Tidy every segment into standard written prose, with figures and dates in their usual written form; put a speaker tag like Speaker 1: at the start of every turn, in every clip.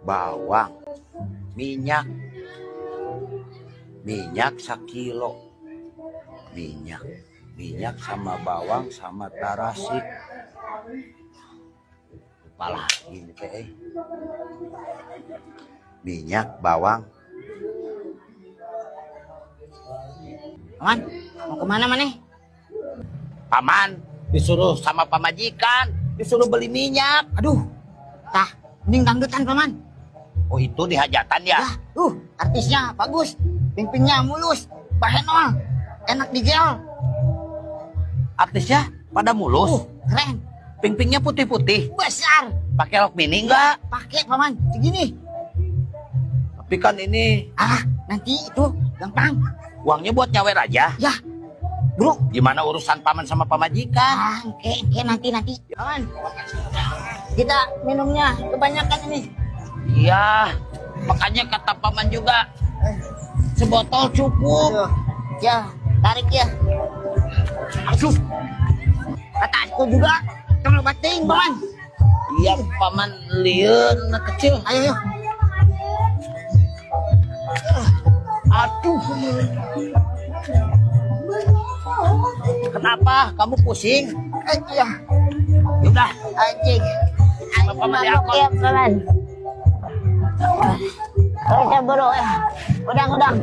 Speaker 1: bawang, minyak 1 kilo, minyak sama bawang sama tarasik. Apalah ini teh. Minyak, bawang.
Speaker 2: Paman, mau kemana maneh?
Speaker 1: Paman disuruh sama pamajikan, disuruh beli minyak.
Speaker 2: Aduh, tah, mending dangdutan paman.
Speaker 1: Oh itu di hajatan ya?
Speaker 2: Lah, artisnya bagus, pingpingnya mulus, bahenol, enak digel.
Speaker 1: Artisnya pada mulus,
Speaker 2: Keren,
Speaker 1: pingpingnya putih-putih.
Speaker 2: besar.
Speaker 1: Pakai rok mini enggak?
Speaker 2: Pakai paman, segini.
Speaker 1: Tapi kan ini
Speaker 2: Nanti itu gampang.
Speaker 1: uangnya buat nyawer aja.
Speaker 2: Ya, bro.
Speaker 1: Gimana urusan paman sama pamajikan?
Speaker 2: Oke, nanti. Paman, kita minumnya kebanyakan ini.
Speaker 1: Iya, makanya kata paman juga sebotol cukup.
Speaker 2: Aduh, ya, tarik ya.
Speaker 1: Aduh,
Speaker 2: Kata aku juga, kalau bating paman.
Speaker 1: iya paman liun anak kecil.
Speaker 2: Ayo.
Speaker 1: Aduh, kenapa kamu pusing?
Speaker 2: Iya,
Speaker 1: Yaudah,
Speaker 2: anjing.
Speaker 1: sama paman diangkut.
Speaker 2: Ya, paman. Saya buru ya. Udang.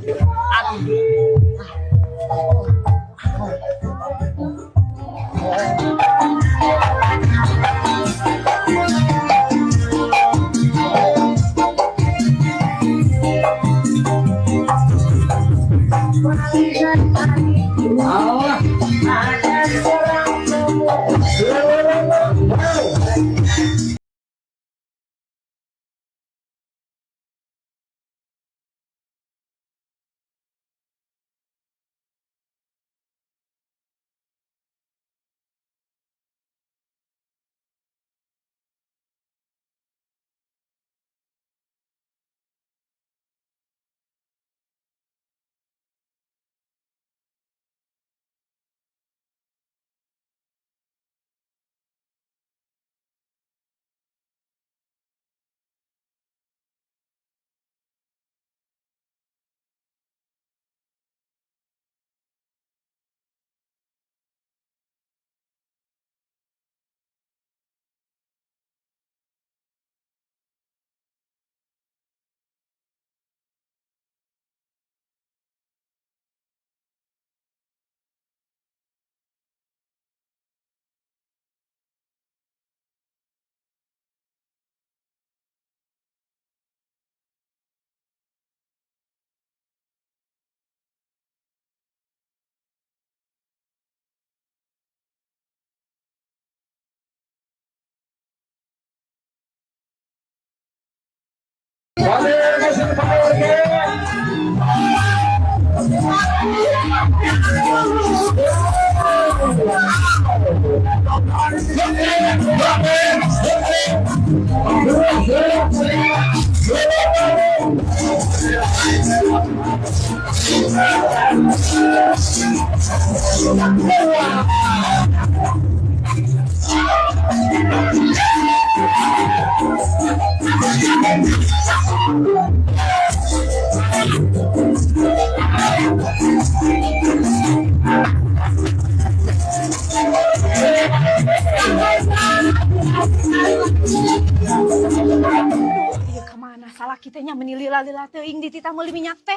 Speaker 3: Kemana salah kitanya menilila-lila teuing di tita meuli minyak teh.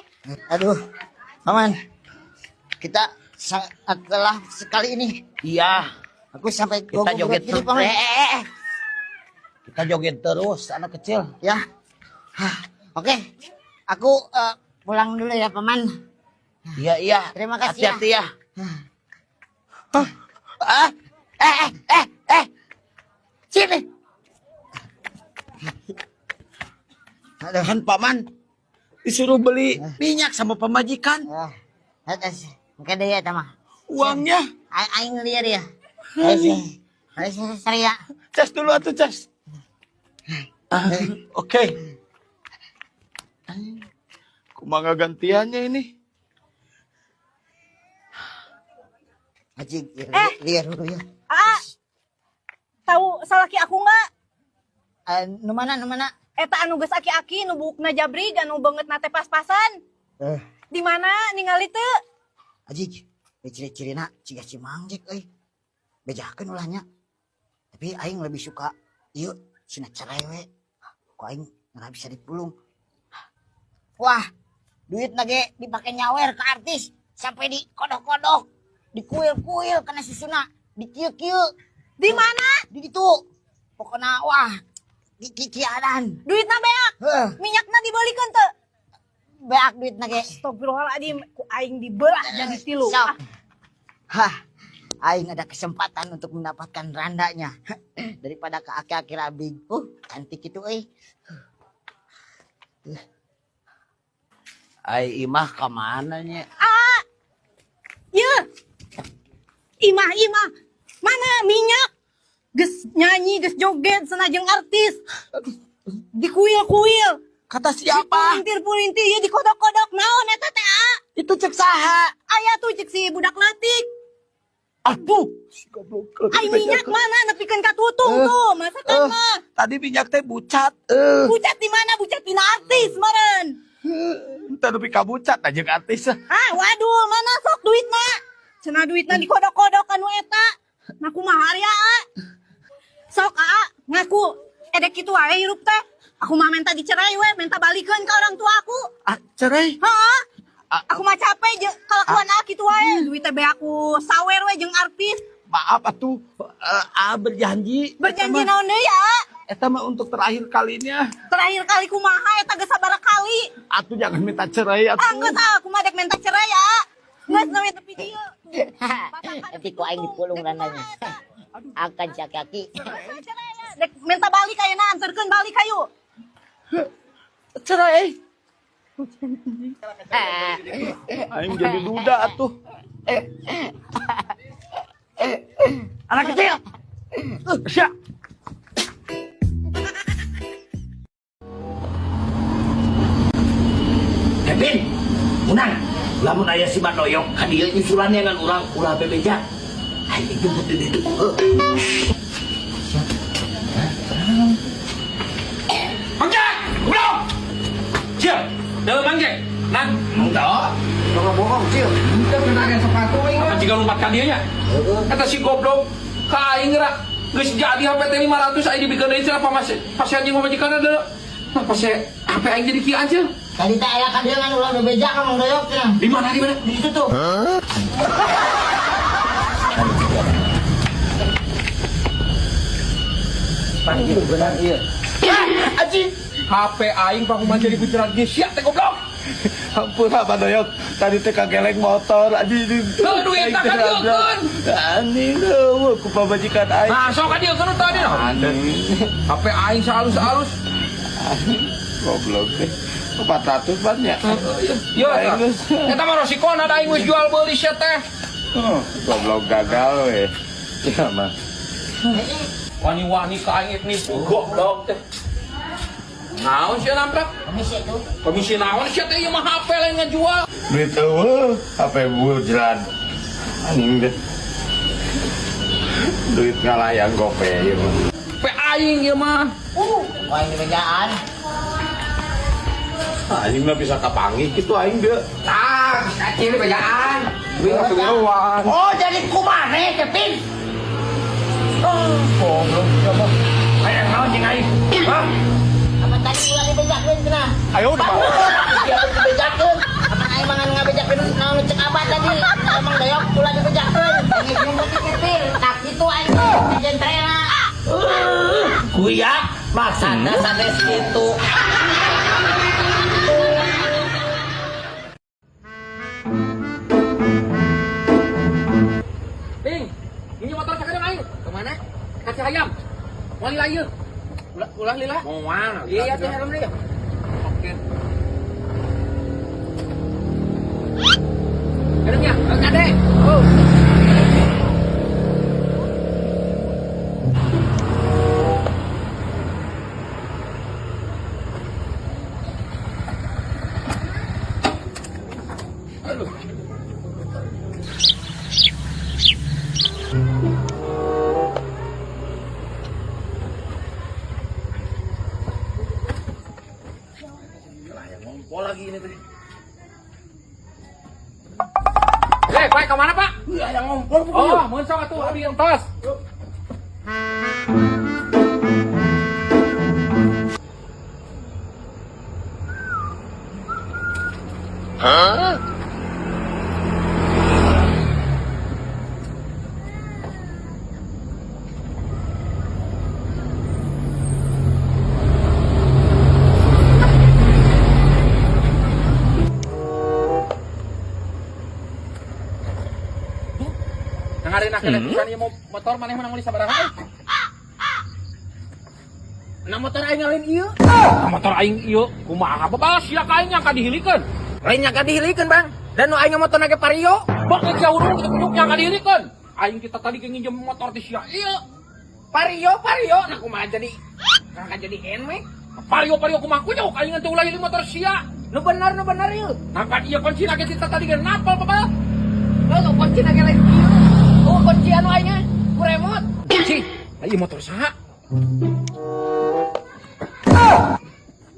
Speaker 2: Aduh, paman. Kita sangat telah sekali ini.
Speaker 1: Iya,
Speaker 2: Aku sampai
Speaker 1: kita joget
Speaker 2: gini,
Speaker 1: terus.
Speaker 2: paman.
Speaker 1: Kita joget terus, anak kecil.
Speaker 2: Ya. Oke. Aku pulang dulu ya, paman.
Speaker 1: Iya.
Speaker 2: Terima kasih
Speaker 1: Hati-hati ya.
Speaker 2: Sini. Aduh.
Speaker 1: Kan paman disuruh beli minyak sama pemajikan.
Speaker 2: Oke deh ya, Tama.
Speaker 1: Uangnya
Speaker 2: Aing liar ya. Ayo, ya.
Speaker 1: cas dulu atuh cas. Oke. Kumaha gantiannya ini?
Speaker 2: Haji, liar dulu ya.
Speaker 3: Tahu salaki aku nggak?
Speaker 2: Nu mana?
Speaker 3: Eta anu geus aki-aki nu buukna jabrig anu beungeutna teh pas-pasan. Di mana ningali teu?
Speaker 2: Ajik, ciri-cirina ciga cimang jek euy. Bejakeun ulahnya. Tapi aing lebih suka ieu cenah cerai we. Ku aing nggak bisa dipulung. Wah, duit nage dipake nyawer ke artis sampai di kodok-kodok, dikuil-kuil kena susuna, dikieu-kieu.
Speaker 3: Di mana?
Speaker 2: Di ditu. Pokona wah, kikiadan.
Speaker 3: Duitna beak. Minyakna dibelikeun teu?
Speaker 2: Beak duit nage.
Speaker 3: Astagfirullahaladzim, ku aing dibelah jadi 3.
Speaker 2: Sok. Hah, aing ada kesempatan untuk mendapatkan randanya daripada ke aki-aki rabing. Cantik itu euy.
Speaker 1: Ai imah kemana nya?
Speaker 3: Ya. Imah. Mana minyak? Geus nyanyi, geus joget sanajeng artis. Dikuil-kuil.
Speaker 1: Kata siapa?
Speaker 3: Pulintir-pulintir ya dikodok-kodok naon eta teh?
Speaker 1: Itu cek saha?
Speaker 3: Aya tuh cek si budak leutik.
Speaker 1: Aduh, si goblok.
Speaker 3: Ai minyak mana nepikeun ka tutung tuh, masakan mah.
Speaker 1: Tadi minyak teh bucat.
Speaker 3: Bucat di mana? Bucat dina artis meureun.
Speaker 1: Entah nepi ka bucat aja ke artis.
Speaker 3: Waduh, mana sok duitna? Cenah duitna dikodok-kodok anu eta. Nah kumaha ya? Sok ngaku edek kitu wae hirup teh. Aku mah minta dicerai we, minta balikeun ka orang tua aku.
Speaker 1: Cerai?
Speaker 3: Heeh. Aku mah capek jeung kalakuan kitu wae. Duit teh be aku sawer we jeung artis.
Speaker 1: Maaf atuh, berjanji.
Speaker 3: Berjanji naon deui ya?
Speaker 1: Eta mah untuk terakhir kalinya.
Speaker 3: Terakhir kali kumaha eta geus sabaraha kali?
Speaker 1: Atuh jangan minta cerai atuh.
Speaker 3: Geus aku mah dek minta cerai ya. Geus nawe tepi dieu.
Speaker 2: Tapi ku aing dipulung randanya. Akan si aki-aki.
Speaker 3: Dek minta balik ayeuna anterkeun balik hayu.
Speaker 1: Cerai. Aing jadi duda atuh. Anak kecil. Siap.
Speaker 4: Kevin, Munang, lamun aya si Banoyok, hadiah nyusulannya dengan orang ulah bebeja. Ayo jemput di situ. Mangjak, belum. Siap, dalam mangjak. Nang, enggak.
Speaker 2: Bohong, Cil.
Speaker 4: Kita kenalin sepatu ini. Apa jika lompat ka dieu nya? Kata si goblok, ka aing geura geus jadi HP teh 500 aya dibikeun deui cenah pasien jeung pamajikanna deui. Nah, pasien HP aing jadi kieu aja.
Speaker 2: Tadi teh aya ka dieu ngan ulah bebeja ka Mang Doyok cenah.
Speaker 4: Di mana?
Speaker 2: Di situ tuh.
Speaker 1: Panggil benar iya.
Speaker 4: Anjing, HP aing pakuman jadi puceran geus sia teh goblok.
Speaker 1: Ampun Pak Doyok, tadi teh kageleng motor anjing.
Speaker 4: Heuh duit tak kadieun.
Speaker 1: Anjing eueuh ku pamajikan aing.
Speaker 4: Nah, sok kadieun tadi nah. HP aing salus-alus.
Speaker 1: Goblok deh. 400 banyak.
Speaker 4: Iya, eta mah resikona da aing geus jual beuli sia teh.
Speaker 1: Goblok gagal we. Ya mah.
Speaker 4: Wani-wani ka aing nipu goblok teh. Naon sia namprak?
Speaker 2: Komisi tuh.
Speaker 4: Komisi naon sia teh ieu mah HP lain ngajual.
Speaker 1: Duit eueuh, HP bujran. Anjing deh. Duit ngalayang gope ieu mah.
Speaker 4: HP aing ieu mah.
Speaker 2: Wah ini bejaan.
Speaker 1: Anjing mah bisa kapanggih kitu aing deu.
Speaker 4: Tah, kacil bejaan. Duit keluar.
Speaker 2: Oh jadi kumane Kevin.
Speaker 4: Goblok coba. Aya naon jeung aing? Hah?
Speaker 2: Apa tadi ulah dibejakeun cenah?
Speaker 1: Ayo udah mau.
Speaker 2: Dia dibejakeun. Apa aing mangan ngabejakeun naon cek abah tadi? Mang Doyok ulah dibejakeun. Ini nyumput Kevin. Tak kitu aing jentrena.
Speaker 4: Kuyak maksudna sanes kitu. Bing, ini motor sakadang aing. Kemana? Kasih ayam. Mau lila ieu. Ulah lila. Mau mana? Iya teh helm deui. Oke. Helmnya, Kade. Oh. teh. Pak, kemana Pak?
Speaker 1: Iya, yang ngompol
Speaker 4: Oh, mohon sok atuh, abi yang tos. Dengarin akhirnya pisan ieu motor maneh menang meuli sabaraha?
Speaker 1: Nah motor aing lain ieu.
Speaker 4: Motor aing ieu kumaha babalas sia ka aing yang kadihilikeun.
Speaker 1: Lain yang kadihilikeun, Bang. Dan nu aing motor nage Vario.
Speaker 4: Bok ke jauh kudu yang kadihilikeun. Aing kita tadi ge nginjem motor ti sia ieu.
Speaker 1: Vario. Nah kumaha jadi kagak jadi enmek.
Speaker 4: Vario kumaha kunyuk aing teh ulah hili motor sia.
Speaker 1: Nu bener ieu.
Speaker 4: Nangka ieu kunci ge kita tadi ge napal babalas.
Speaker 1: Lo kunci nage lain ieu. Oh kunci anu aingnya ku remote.
Speaker 4: Cik, ieu motor saha?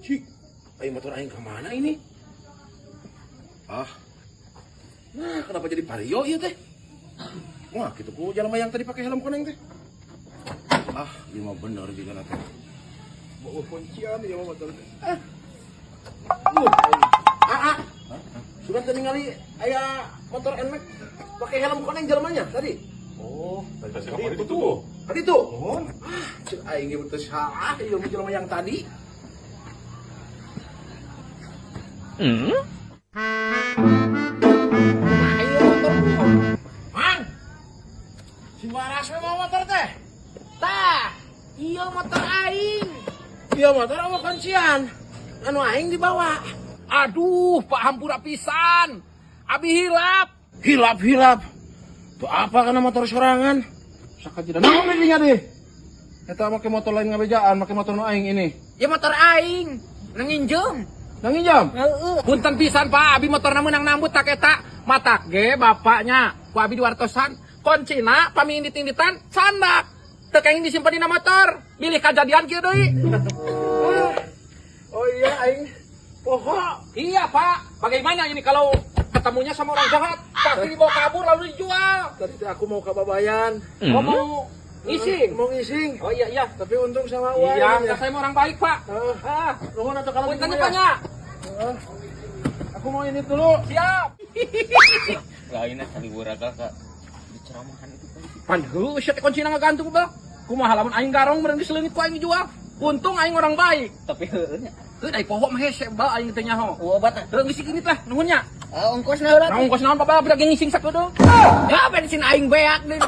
Speaker 4: Cik, aing motor aing kemana ini? Nah kenapa jadi Vario ieu teh? Wah, gitu ku jelema yang tadi pakai helm kuning teh. Ieu mah bener juga nanti. Bawa kuncian ieu mah motor teh. Sudah tadi ningali aya motor NMAX pakai helm kuning jelemanya tadi. Oh, tadi itu tuh. Tadi tuh. Cek aing ge teh salah ieu mah jelema yang tadi.
Speaker 1: Ayo motorku.
Speaker 4: Mang. Si Waras we mau motor teh.
Speaker 1: Tah, ieu motor aing.
Speaker 4: Ieu motor apa kuncian?
Speaker 1: Anu aing dibawa.
Speaker 4: Aduh, Pak hampura pisan. Abi hilap.
Speaker 1: Hilap. Tuh apa kana motor sorangan?
Speaker 4: Sakajina naon dinya deh. Eta make motor lain ngabejaan, make motor nu aing ini.
Speaker 1: Ya motor aing. Nanginjem.
Speaker 4: Nang injam.
Speaker 1: Heeh.
Speaker 4: Punten pisan Pak, abi motorna meunang nambut tak eta. Matak ge bapaknya. Ku abi diwartosan, kuncina pamindit-inditan sandak. Teu kaing disimpen dina motor. Bilih kajadian kieu deui.
Speaker 1: Oh iya aing.
Speaker 4: Poho. Iya Pak, bagaimana ini kalau ketemunya sama orang jahat? Pasti dibawa kabur lalu dijual.
Speaker 1: Tadi teh aku mau ke Babayan.
Speaker 4: Oh, mau ngising?
Speaker 1: Mau ngising.
Speaker 4: Oh iya.
Speaker 1: Tapi untung sama uang.
Speaker 4: Iya, saya mau orang baik Pak.
Speaker 1: Nuhun atuh kalau
Speaker 4: Punten
Speaker 1: gitu ya.
Speaker 4: banyak.
Speaker 1: Aku mau ini dulu.
Speaker 4: Siap.
Speaker 5: Lainnya kali buraga kak diceramahan itu kan.
Speaker 4: Panheuh, sia teh kuncina ngagantung Bang. Kumaha lamun aing garong meureun diseulingit ku aing dijual. Untung aing orang baik.
Speaker 5: Tapi heueuh nya.
Speaker 4: Heuh ai poho mah hese Bang aing teh nyaho.
Speaker 5: Obat
Speaker 4: Heuh geus gini teh nuhun nya.
Speaker 5: ongkosna heula.
Speaker 4: Nah ongkos naon Bapak budak ngising sakedeung.
Speaker 1: Ya bensin aing beak deui.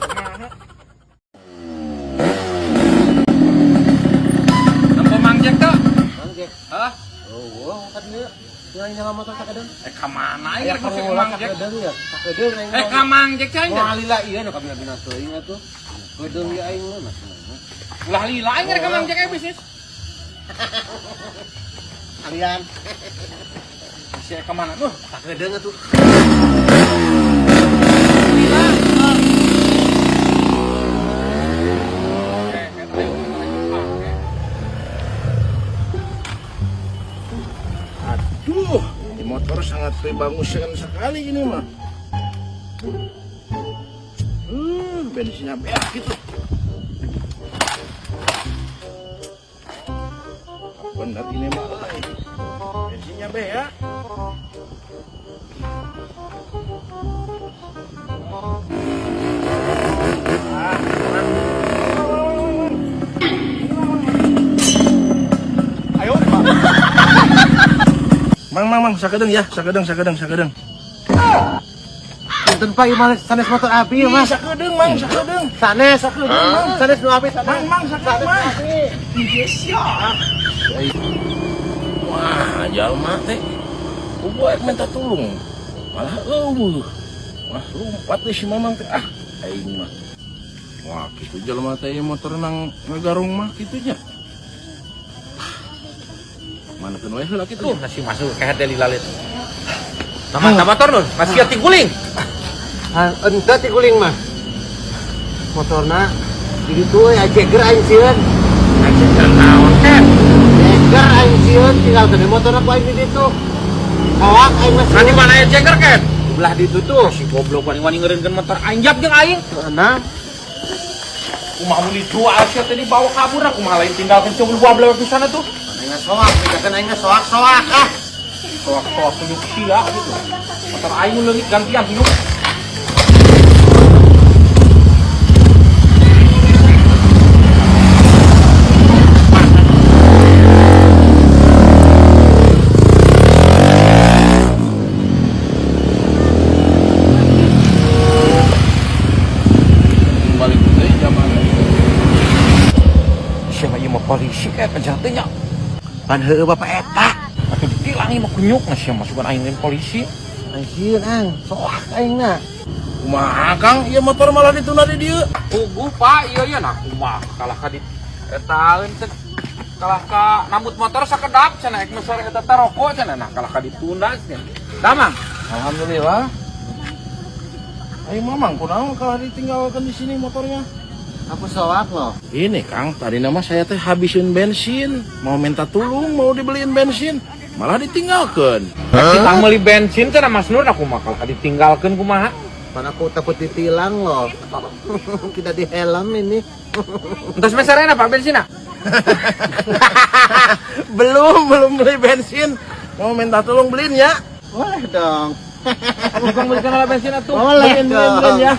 Speaker 4: Nempo mangjek teh.
Speaker 5: Mangjek.
Speaker 4: Hah?
Speaker 5: Oh, kan dia nyanyi nyala motor sakedeung.
Speaker 4: Ka mana aing
Speaker 5: Ya
Speaker 4: rek
Speaker 5: kamu
Speaker 4: make
Speaker 5: ulah
Speaker 4: mangjek.
Speaker 5: sakedeung ya. Sakedeung aing.
Speaker 4: Ka mangjek teh aing.
Speaker 5: Mau alila ieu nu kabina bina teuing atuh. Kedeung ieu aing mah masih.
Speaker 4: Ulah lila aing rek ka mangjek aya bisnis.
Speaker 5: Kalian
Speaker 4: Sia ka mana tuh?
Speaker 5: sakedeung atuh.
Speaker 1: Aduh, ini motor sangat bagusan sekali ini mah. Bensinnya beak gitu. Benar ini mah bensinnya beak.
Speaker 4: Ayo.
Speaker 1: Mang, sakedeung ya, sakedeung.
Speaker 5: Punten Pak ieu mah sanes motor api
Speaker 1: Ih,
Speaker 5: Mas.
Speaker 1: sakedeung, Mang, sakedeung.
Speaker 5: Sanes Mang. Sanes nu api sanes.
Speaker 1: Mang, sakedeung, Mang. Wah, jalma teh. Kubuat minta tolong. Malah Wah, lompat deh si Mamang teh. Aing mah. Wah, kitu jalma teh motor nang ngagarung mah kitu nya. Mana teu we heula kitu.
Speaker 4: Nasi masuk ke hade lilalit. Nama motor nun, masih ati guling.
Speaker 5: Ente ti guling mah. Motorna di ditu we jeger aing sieun.
Speaker 4: Aja naon kan?
Speaker 5: Jeger aing sieun tinggal teh motorna ku aing di ditu. soak aing mah.
Speaker 4: Nah di mana ya Jagger kan?
Speaker 5: Belah ditu tuh.
Speaker 4: Si goblok wani-wani ngeureunkeun motor aing jak jeung aing.
Speaker 5: Nah,
Speaker 4: Kumaha mun dijual sia teh dibawa kabur aku malah lain tinggalkeun coba gua belah pisan atuh.
Speaker 5: aing mah soak, misalkan aing mah soak-soak ah.
Speaker 4: Soak-soak tunjuk sia gitu. Motor aing mun leungit gantian tunjuk.
Speaker 1: Balik teh zaman
Speaker 4: Siapa ieu mah polisi kayak penjahatnya.
Speaker 5: Pan heueuh bapak eta.
Speaker 4: Atuh ditilang ieu mah kunyuk nah sia masukan aing lain polisi.
Speaker 5: Anjir ang, soak aing na.
Speaker 1: kumaha Kang ieu motor malah dituna di dieu.
Speaker 4: Puguh Pak, iya nah kumaha kalah ka di eta teh kalah ka nambut motor sakedap cenah ek mesar eta teh rokok cenah nah kalah ka ditunda cenah. Damang.
Speaker 1: Alhamdulillah. Ayo mamang, kunaon kalau ditinggalkan di sini motornya?
Speaker 5: Aku soak loh.
Speaker 1: Ini Kang, tadi nama saya teh habisin bensin, mau minta tolong, mau dibeliin bensin, malah ditinggalkan.
Speaker 4: Kita meuli bensin cenah Mas Nur nah kumaha kalah ka ditinggalkeun kumaha?
Speaker 5: Pan aku takut ditilang loh. Tidak di helm ini.
Speaker 4: Entos mesarena Pak bensinna?
Speaker 1: belum beli bensin, mau minta tolong beliin ya.
Speaker 5: Boleh dong.
Speaker 4: Bukan belikan ala bensin atuh.
Speaker 5: Boleh
Speaker 1: Beliin
Speaker 5: dong.
Speaker 1: ya.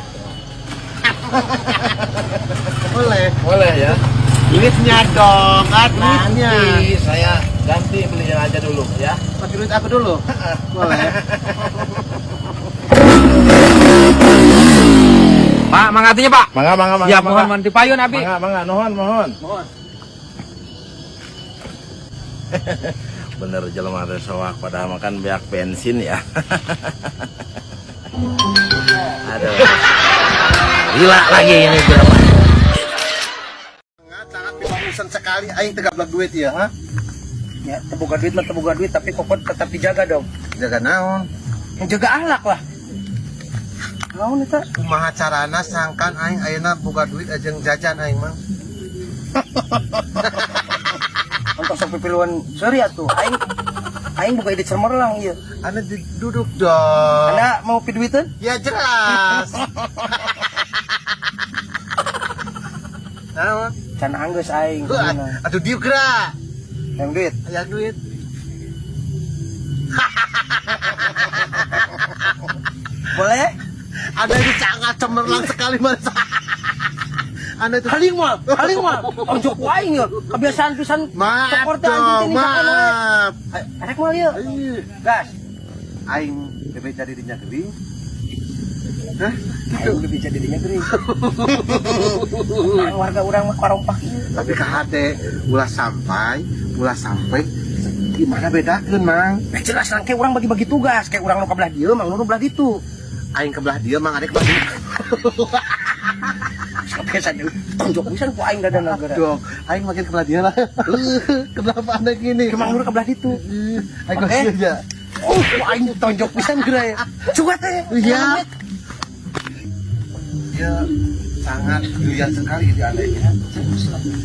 Speaker 5: Boleh.
Speaker 1: Boleh ya.
Speaker 5: Duitnya dong, duitnya.
Speaker 1: Nanti saya ganti beliin aja dulu ya.
Speaker 5: Pakai duit aku dulu. Boleh.
Speaker 4: Pak, mangatinya Pak.
Speaker 1: Mangga.
Speaker 4: Ya mohon manti payun abi.
Speaker 1: Mangga, mohon. Bener jelema teh soak padahal makan beak bensin ya. Aduh. Gila lagi ini jelema.
Speaker 5: Sangat pipamusan sekali aing teu gablak duit ya, ha?
Speaker 6: Ya, terbuka duit mah terbuka duit, tapi kokot tetap dijaga dong.
Speaker 5: Jaga naon?
Speaker 6: Yang jaga ahlak lah. Naon eta?
Speaker 5: Kumaha carana sangkan aing ayeuna boga duit ajeng jajan aing mah.
Speaker 6: Untuk sok pipiluan sorry atuh. Aing buka ide cemerlang ieu.
Speaker 5: Anda duduk dong.
Speaker 6: Anda mau pi duiteun?
Speaker 5: Ya jelas. Naon?
Speaker 6: Can anggeus aing.
Speaker 5: Aduh dieu gerak.
Speaker 6: Yang duit.
Speaker 5: Aya duit.
Speaker 6: Boleh?
Speaker 5: Ada ini sangat cemerlang sekali mas. Anda itu
Speaker 6: Haling mah. Onjok aing ya. Kebiasaan pisan
Speaker 5: maaf
Speaker 6: sokor teh anjing
Speaker 5: dong,
Speaker 6: teh misalkan we.
Speaker 5: maaf.
Speaker 6: Arek mah ieu. Gas.
Speaker 5: Aing bebe jadi dinya geuning. Hah?
Speaker 6: Aing lebih jadi dinya geuring. Warga urang mah parompak ieu.
Speaker 5: Tapi kahate ulah sampai gimana bedakeun mang?
Speaker 6: Jelas lang kayak urang bagi-bagi tugas, kayak urang nu kabelah dieu, mang nu belah ditu.
Speaker 5: Aing kebelah dia mang adek bagi.
Speaker 6: Kebiasaan deui. Tonjok pisan ku aing dadan negara.
Speaker 5: Dong, aing makin kebelah dia lah. Kebelah apa anda gini?
Speaker 6: Kemang nu kabelah ditu.
Speaker 5: Aing kasih aja.
Speaker 6: Oh, ku aing tonjok pisan geura ya. Coba teh.
Speaker 5: Iya. Dia sangat liar sekali di adanya.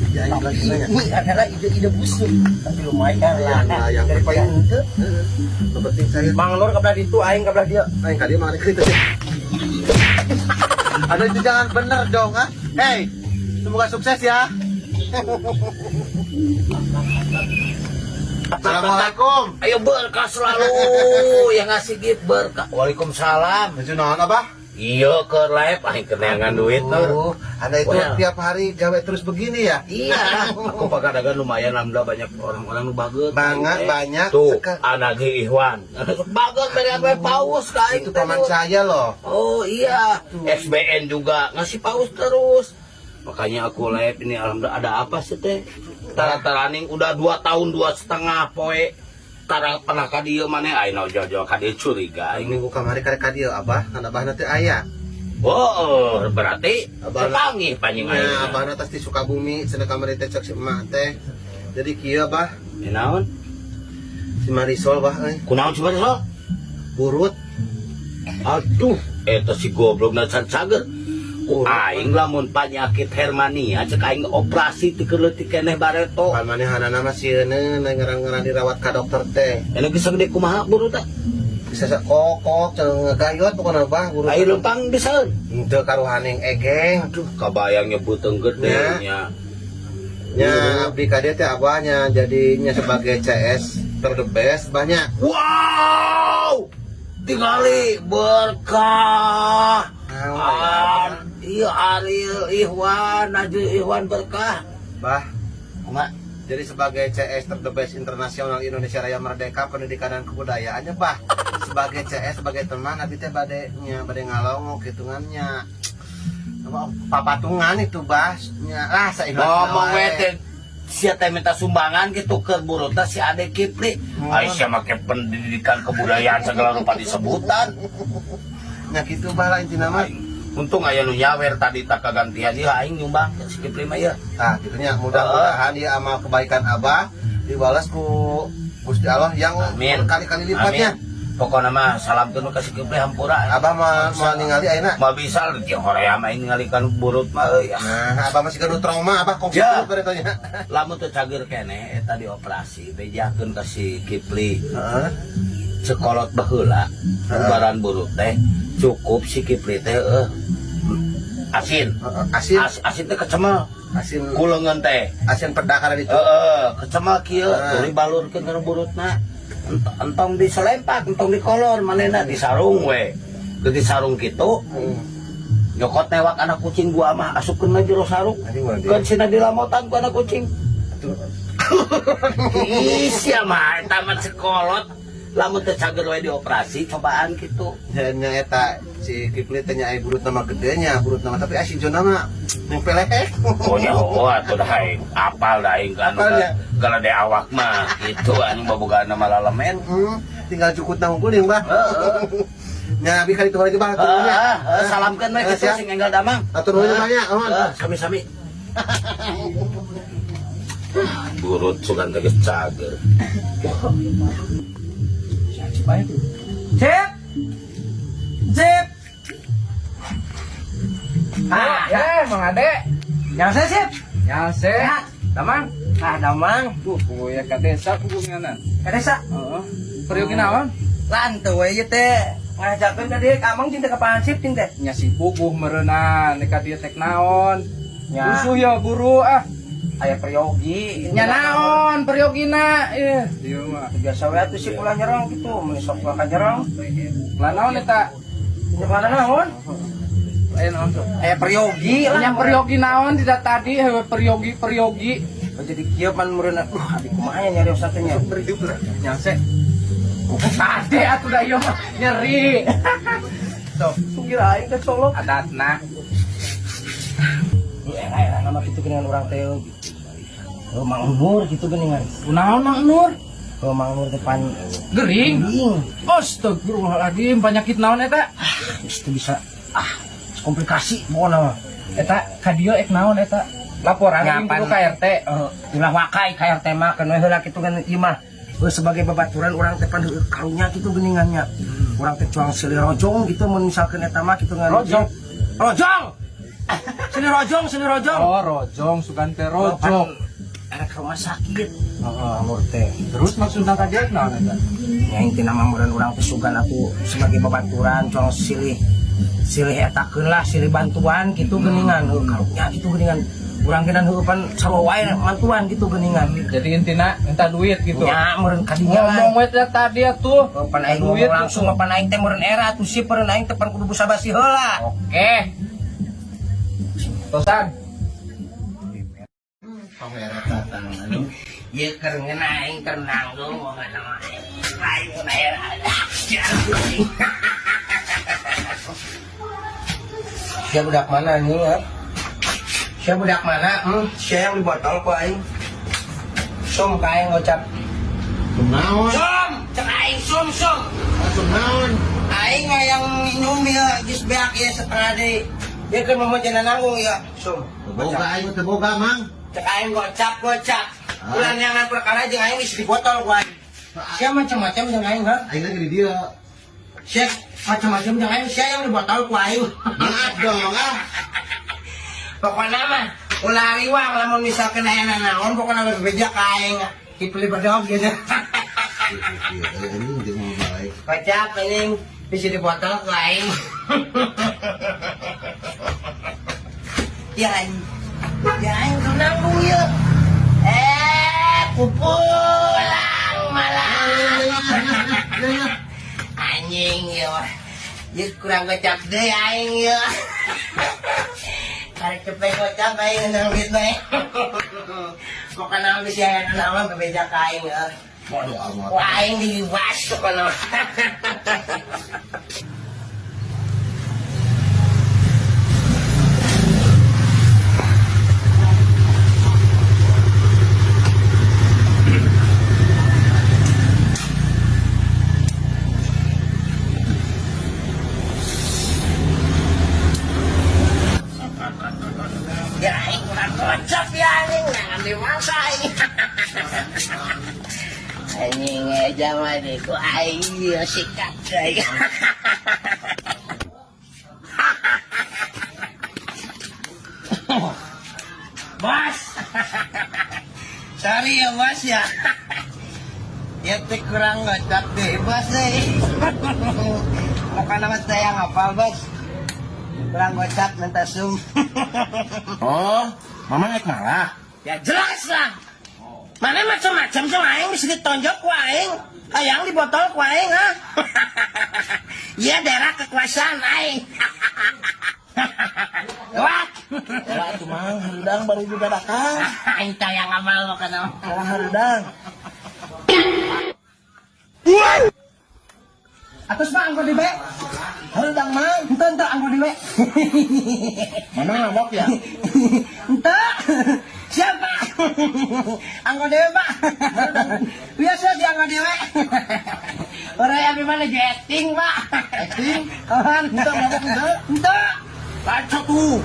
Speaker 5: Ya, aing lagi nanya.
Speaker 6: Ini adalah ide-ide busuk, tapi lumayan lah.
Speaker 5: Yang
Speaker 6: Daripada
Speaker 5: terbaik.
Speaker 6: henteu.
Speaker 5: Yang penting saya
Speaker 6: Mang Nur kabelah ditu, aing kabelah dia.
Speaker 5: aing kali mang adek kita. Ada itu jangan bener dong, ah. Hey, semoga sukses ya. Assalamualaikum.
Speaker 7: Ayo berkah selalu yang ngasih gift berkah. Waalaikumsalam.
Speaker 5: Baju naon abah?
Speaker 7: Iya ke live aing keneangan duit Nur.
Speaker 5: Anda itu
Speaker 7: Well.
Speaker 5: tiap hari gawe terus begini ya?
Speaker 7: Iya, aku pakadagan lumayan alhamdulillah banyak orang-orang nu bageut.
Speaker 5: Banyak.
Speaker 7: Tuh,
Speaker 5: Seka-
Speaker 7: anak Ihwan. Bageut dari apa paus ka aing
Speaker 5: Itu
Speaker 7: teh,
Speaker 5: paman
Speaker 7: Nur.
Speaker 5: saya loh.
Speaker 7: Oh iya, SBN juga ngasih paus terus. Makanya aku live ini alhamdulillah ada apa sih teh? Tara-taraning udah 2 tahun 2,5 poe. Tara pernah ka dieu maneh ayeuna jojo ka dieu curiga.
Speaker 5: Ini minggu kamari karek kadio abah, kan abah nanti ayah.
Speaker 7: Oh, berarti
Speaker 5: Abang-
Speaker 7: sepanggih panjang
Speaker 5: Nah,
Speaker 7: ayeuna.
Speaker 5: abah nanti di Sukabumi, sana kamari teh cek si emak teh. Jadi kieu abah,
Speaker 7: Naon?
Speaker 5: si Marisol bah,
Speaker 7: Kunaon coba so?
Speaker 5: burut.
Speaker 7: Aduh, eta si goblok na cager. Aing lamun penyakit hermania cek aing operasi ti keleutik keneh bareto.
Speaker 5: Pan manehana mah sieun ngarang-ngarang dirawat ka dokter teh.
Speaker 7: Anu geus gede kumaha buru teh?
Speaker 5: Bisa kokok jeung ngagayot pokona bah guru.
Speaker 7: Ai lempang disaeun.
Speaker 5: Henteu karuhaning egeng.
Speaker 7: Aduh, kabayang nyebuteung gede nya.
Speaker 5: Nya abdi ka dieu teh abahnya jadinya sebagai CS terdebes banyak.
Speaker 7: Wow! Tingali berkah. Iya Ariel Ihwan, Najul Ihwan berkah.
Speaker 5: Bah,
Speaker 7: Mak,
Speaker 5: jadi sebagai CS terdebes internasional Indonesia Raya Merdeka Pendidikan dan Kebudayaannya bah sebagai CS sebagai teman abdi teh bade ngalongok hitungannya papatungan itu bah nya lah saikhlas
Speaker 7: ngomong we teh sia teh minta sumbangan gitu ke buru teh si Ade Kipli. Aisyah make pendidikan kebudayaan segala rupa disebutan.
Speaker 5: nya kitu bah lah intina mah.
Speaker 7: Untung aya nu nyawer tadi tak kagantian ieu aing nyumbang ke si Kipli mah ieu.
Speaker 5: Nah, gitunya mudah-mudahan dia amal kebaikan Abah dibalas ku Gusti Allah yang
Speaker 7: Amin.
Speaker 5: berkali-kali lipatnya.
Speaker 7: Pokoknya mah salam tunu ka si Kipli hampura.
Speaker 5: Abah mah ningali ayeuna.
Speaker 7: Mah bisa di Korea mah ini ngalihkan burut mah euy.
Speaker 5: Nah, Abah masih kudu trauma Abah kongsi
Speaker 7: Ya.
Speaker 5: beritanya.
Speaker 7: Lamun teu cager keneh eta dioperasi bejakeun ka si Kipli.
Speaker 5: Heeh.
Speaker 7: Sekolot baheula lebaran burut teh cukup si Kipli teh asin.
Speaker 5: Asin,
Speaker 7: Asin teh kecemel.
Speaker 5: asin,
Speaker 7: Kuleungeun teh.
Speaker 5: asin pedak kana ditu.
Speaker 7: Kecemel kieu tuluy balurkeun kana burutna. Entong diselempak, entong dikolor manehna disarung we. Teu disarung kitu. Nyokot newak anak kucing gua mah asupkeun na jero sarung.
Speaker 5: Anjing mah dia.
Speaker 7: Keun cenah dilamotan ku anak kucing. Ih, sia mah eta mah sekolot. Lamun teu cager we dioperasi cobaan kitu.
Speaker 5: Nya eta si Kipli teh nya aya burut nama gedenya, burut nama tapi asin jona mah nempel
Speaker 7: Oh nya atuh dah aing apal dah aing kan kalau de awak mah gitu anjing boboga nama lalemen.
Speaker 5: Tinggal cukut nang kuning bah. Nya abi kali tuh bah turunnya.
Speaker 7: Salamkeun we kitu sing enggal damang.
Speaker 5: Atur nuhun banyak, aman.
Speaker 7: Sami-sami. Burut sugan teh geus cager.
Speaker 6: Cep. Cep. Ya, Mang Ade. Yang saya, Cep. Yang saya. Damang. Damang.
Speaker 4: Ya ka desa hubunganan.
Speaker 6: Ka desa.
Speaker 4: Heeh. Periuk naon?
Speaker 6: Lantu we ieu teh. Ngajakeun ka dieu ka Amang cinta ka Pansip ting teh.
Speaker 4: Nya si puguh meureunna neka dieu tek naon?
Speaker 6: Nya.
Speaker 4: Usuh ya guru ah.
Speaker 6: Aya peryogi.
Speaker 4: Nya naon periogina? Dieu mah.
Speaker 6: Biasa we atuh si pula nyerong kitu, mun sok ka nyerong.
Speaker 4: Lah naon eta?
Speaker 6: Nyerong naon?
Speaker 4: Aya naon tuh?
Speaker 6: Aya peryogi lah.
Speaker 4: Nya periogi naon tidak tadi hewe periogi.
Speaker 6: Jadi kieu pan meureunna. Adik kumaha nya nyari satunya.
Speaker 4: Nya se. Tadi atuh da ieu mah nyeri.
Speaker 6: Tuh, kira aing teh colok.
Speaker 4: Adatna.
Speaker 6: Era nama kitu geuningan urang teh. Mang Nur gitu geuningan.
Speaker 4: Kunaon Mang Nur?
Speaker 6: Mang Nur depan
Speaker 4: Gering.
Speaker 6: gering.
Speaker 4: Astagfirullahaladzim, penyakit naon eta?
Speaker 6: Itu bisa komplikasi pokoknya mah.
Speaker 4: Eta kadio ek naon eta? Laporan
Speaker 6: Nyapan.
Speaker 4: kudu ka RT.
Speaker 6: Ulah wakai kayak tema kan we heula kitu kan ieu mah. Sebagai babaturan urang teh pan karunya kitu geuningannya. Urang teh cuang silih rojong gitu mun misalkeun eta mah kitu ngan. Rojong. Silih rojong.
Speaker 4: Oh, rojong sugan teh rojong.
Speaker 6: Ada ke rumah sakit. Amur teh.
Speaker 4: Terus maksudna kadio ek naon eta?
Speaker 6: Ya intina mah meureun urang teh sugan aku sebagai babaturan cuang silih etakeun lah silih bantuan gitu geuningan. Karunya gitu geuningan. Urang genan heupan sarua wae mantuan gitu geuningan.
Speaker 4: Jadi intina minta duit gitu.
Speaker 6: Ya meureun kadinya lah.
Speaker 4: Ngomong we teh tadi atuh.
Speaker 6: Pan aing ngomong langsung pan aing teh meureun era atuh si peureun aing teh pan kudu basa-basi heula.
Speaker 4: Oke. Tosan.
Speaker 6: Ieu keur aing keur nanggung aing era. Siapa budak mana nih ya? Siapa budak mana? Siapa yang di botol ku aing? Som ka aing ngocap.
Speaker 5: Naon?
Speaker 6: Som, cek aing som.
Speaker 5: Naon?
Speaker 6: Aing yang minum ya geus beak ya setengah deui. Dia kan mau jangan nanggung ya, som.
Speaker 5: Boga aing teh boga mang.
Speaker 6: Cek aing gocap. Bulan yang perkara jeung aing geus di botol ku aing. Sia macam-macam jeung aing ha.
Speaker 5: Aing lagi di dia.
Speaker 6: Syek, macam-macam jangan saya yang di botol ku aing.
Speaker 5: Maaf dong ah.
Speaker 6: Pokoknya mah ulah riwang lamun misalkan aya naon pokoknya bebeja ka aing. Dipeli bedog gitu.
Speaker 5: Ini mau baik.
Speaker 6: Kocak ini bisa di botol ku aing. Ya aing. Ya aing nanggung yeuh. Pulang malam. Anjing ya. Jadi kurang gocap deh aing ya. Karek cepet gocap aing nang duit bae. Pokoknya bisa aya naon bebeja ka aing ya.
Speaker 5: Bodoh amat.
Speaker 6: Wah aing dibas pokoknya. Ya aing kurang gocap ya aing ngambil mangsa aing. Anjing aja mah deh ku aing ya sikat aing. Bos. Sorry ya bos ya. Ya teh kurang gocap deh bos deh. Bukan nama saya ngapal bos. Kurang gocap minta sum.
Speaker 1: Oh, Mama naik malah.
Speaker 6: Ya jelas lah. Mana macam-macam sama aing bisa ditonjok ku aing. Hayang di botol ku aing ha. Iya daerah kekuasaan aing. Wah.
Speaker 1: Ya, cuma harudang baru juga datang.
Speaker 6: Aing tayang amal lo kana.
Speaker 1: Salah harudang.
Speaker 6: Atus mah anggo di be. Harudang mah ente anggo di be.
Speaker 1: Mama ngabok ya?
Speaker 6: Ente. Siapa? Anggo dewe pak. Biasa di anggo dewe. Orang yang gimana jetting pak?
Speaker 1: Acting?
Speaker 6: Kawan.
Speaker 1: Ente mabok ente?
Speaker 6: Ente.
Speaker 1: Baca tuh.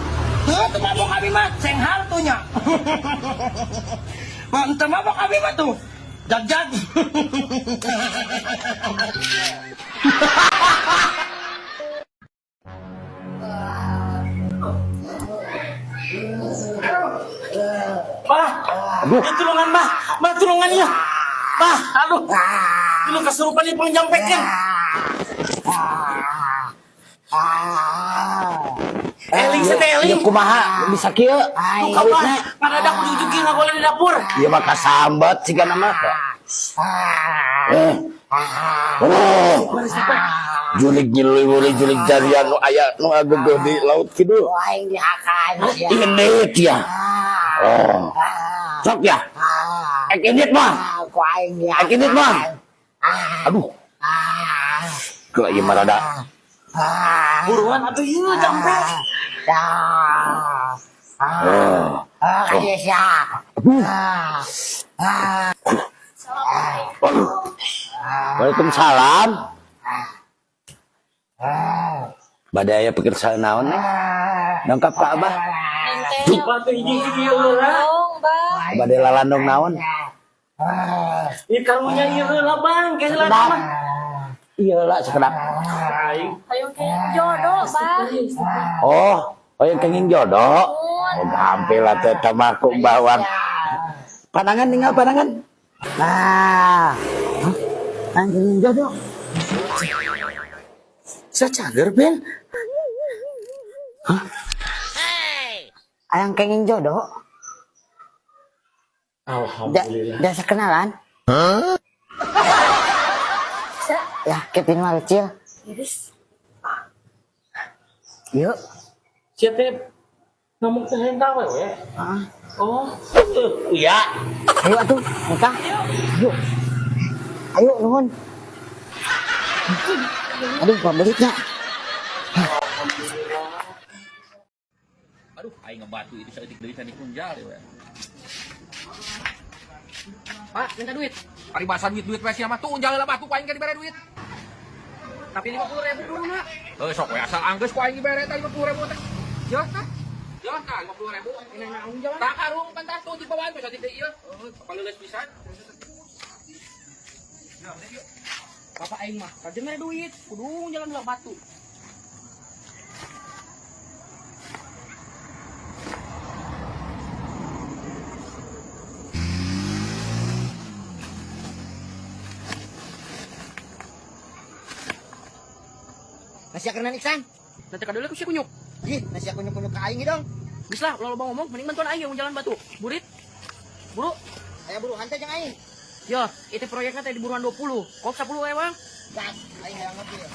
Speaker 6: Tuh mabok kami mah ceng hartunya. Pak ente mabok kami mah tuh. Jag-jag.
Speaker 7: Aduh, tulungan bah, tulungan ya. Bah, aduh. Dulu kesurupan di pengjampekan. Eling seteling.
Speaker 8: Kumaha bisa kieu
Speaker 7: Tuh kapan? Pada dak ujug-ujugin ngagoleh di dapur.
Speaker 8: ieu mah kasambat siga nama julig julig jarian nu aya nu ageugeum di laut kidu
Speaker 2: Aing dihakan.
Speaker 8: indit ya sok ya indit mah
Speaker 2: Ku aing dihakan.
Speaker 8: indit mah aduh kalau ieu mah rada
Speaker 7: Buruan atuh ieu jampe.
Speaker 2: Kayak
Speaker 8: Waalaikumsalam badaya pikir saha naon dongkap ka abah
Speaker 7: Batu hiji ieu heula.
Speaker 8: bade lalandong naon
Speaker 7: Ieu karunya ieu heula Bang, geus heula mah.
Speaker 8: ieu lah sekedap
Speaker 7: Aing.
Speaker 3: Ayo ke jodoh, Bang.
Speaker 8: oh yang kenging jodoh hampir lah teh tamaku bawang pandangan tinggal pandangan
Speaker 2: anjing jodoh.
Speaker 8: sacager Ben
Speaker 2: Ayang kenging jodoh.
Speaker 7: Alhamdulillah.
Speaker 2: Udah sekenalan? Ya, Kevin Malcil. Yuk.
Speaker 7: Siapa ngomong ke hendak we? Oh,
Speaker 8: iya
Speaker 2: Ayo atuh, nikah. Yuk. Ayo nuhun. Aduh, pabritnya.
Speaker 4: Aduh, aing ngebatu itu saeutik deui tadi kunjal we. Pak, minta duit. Ari basa duit we sia mah tuh unjal lah batu ku aing ka dibere duit. Tapi 50.000 dulu na. Sok we asal anggeus ku aing dibere teh 50.000 teh. Jelas tah? Jelas tah 50.000 ini naung jalan. Tak karung pantas tuh di bawah bisa tidak ieu. Kapal leus pisan.
Speaker 6: Bapak aing mah, kada mere duit, kudu jalan heula batu.
Speaker 2: Nasi akenan Iksan.
Speaker 6: Nanti kadule ku si kunyuk.
Speaker 2: Ih, nasi aku nyuk-nyuk ke aing dong.
Speaker 6: Geus lah, lo loba ngomong, mending bantuan aing yang jalan batu. Burit. Buru.
Speaker 2: Aya buru hantai jeung aing.
Speaker 6: Yo, itu proyeknya teh di buruan 20. Kok 10 we, Bang?
Speaker 2: Gas, aing hayang ngerti ya.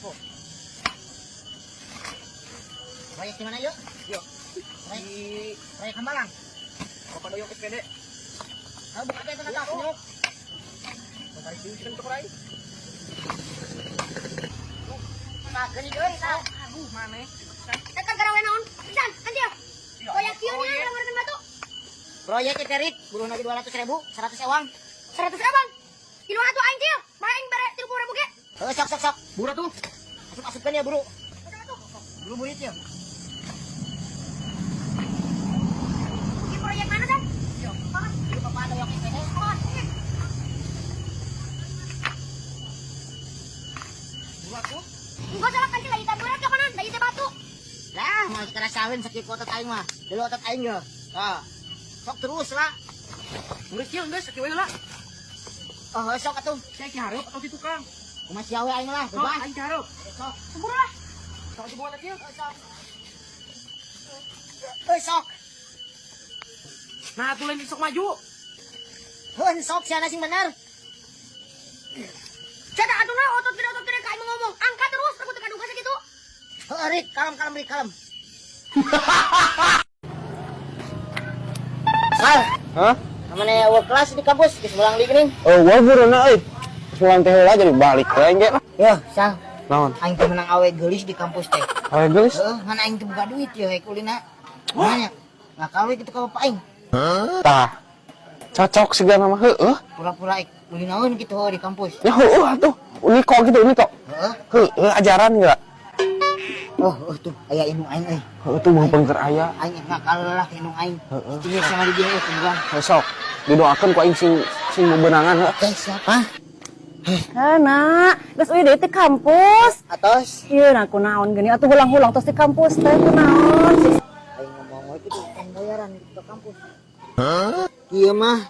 Speaker 2: Oh. Proyek di mana yuk? Yuk. Proyek Hambalang.
Speaker 6: Bapak doyok ke sepede.
Speaker 2: Ayo buka teh tengah aku.
Speaker 6: Bapak diusin untuk rai.
Speaker 2: Nah, gini deui tah.
Speaker 6: Aduh, mana?
Speaker 3: Eta garawe naon? Dan, anjir. Koyak kieu nya ngeluarin batu.
Speaker 2: Proyek Eterik, buru lagi 200.000, 100 ewang.
Speaker 3: 100 abang. Kilo atuh aing kieu. Bae aing bare 30.000 ge.
Speaker 2: Sok.
Speaker 6: Buru tuh.
Speaker 2: Masukkan ya, buru. Buru burit ya.
Speaker 3: Ini proyek mana kan?
Speaker 2: Buru papa ada yang ini. Buru aku.
Speaker 3: Enggak salah kan lagi taburan ke kanan, dari teh batu.
Speaker 2: Lah, mau kerasawin sakit otot aing mah. Dulu otot aing ya. Ah. Sok terus lah.
Speaker 6: Geus kieu geus sakieu heula.
Speaker 2: Oh, sok atuh.
Speaker 6: Saya ki hareup atau si tukang?
Speaker 2: Kumaha siawe aing lah,
Speaker 6: Sok
Speaker 2: bebas.
Speaker 6: aing hareup.
Speaker 2: Sok.
Speaker 3: Buru lah.
Speaker 6: Sok dibuat kieu.
Speaker 2: Sok. Sok.
Speaker 6: Nah, atuh lain sok maju.
Speaker 2: Heun sok siana sing bener.
Speaker 3: Cedak atuh na otot gede ka aing ngomong. Angkat terus aku teu kaduga sakitu.
Speaker 2: Heuh, Rik, kalem Rik, kalem. Sal.
Speaker 8: Hah?
Speaker 2: Namanya work class di kampus, di sebelah di geuning.
Speaker 8: Oh, gua buruna euy. Pulang teh heula jadi balik teh engge.
Speaker 2: Yo, Sal.
Speaker 8: Naon?
Speaker 2: Aing teh menang awe geulis di kampus teh.
Speaker 8: Awe geus.
Speaker 2: Heeh, ngan aing teh buka duit yo haek ulina. Nanya. Nah, kawe kitu ka bapak aing.
Speaker 8: Tah. Cocok segala mah heueuh.
Speaker 2: Pura-pura aing ulinaeun kitu di kampus.
Speaker 8: Ya heueuh atuh. Uniko gitu, uniko.
Speaker 2: Heeh.
Speaker 8: Heueuh ajaran geura.
Speaker 2: Oh, tuh aya indung aing euy.
Speaker 8: Heueuh tuh mumpung keur aya.
Speaker 2: Aing ngakal lah ke indung aing. Ieu sama di dieu teh bukan.
Speaker 8: Besok didoakeun ku aing sing bebenangan heuh.
Speaker 2: Teh siapa?
Speaker 3: Nak, geus uy deui teh kampus.
Speaker 2: Atos.
Speaker 3: Ieu na kunaon geuning atuh hulang-hulang tos di kampus teh kunaon.
Speaker 2: Aing ngomong itu kan bayaran ke kampus. Hah? Ieu mah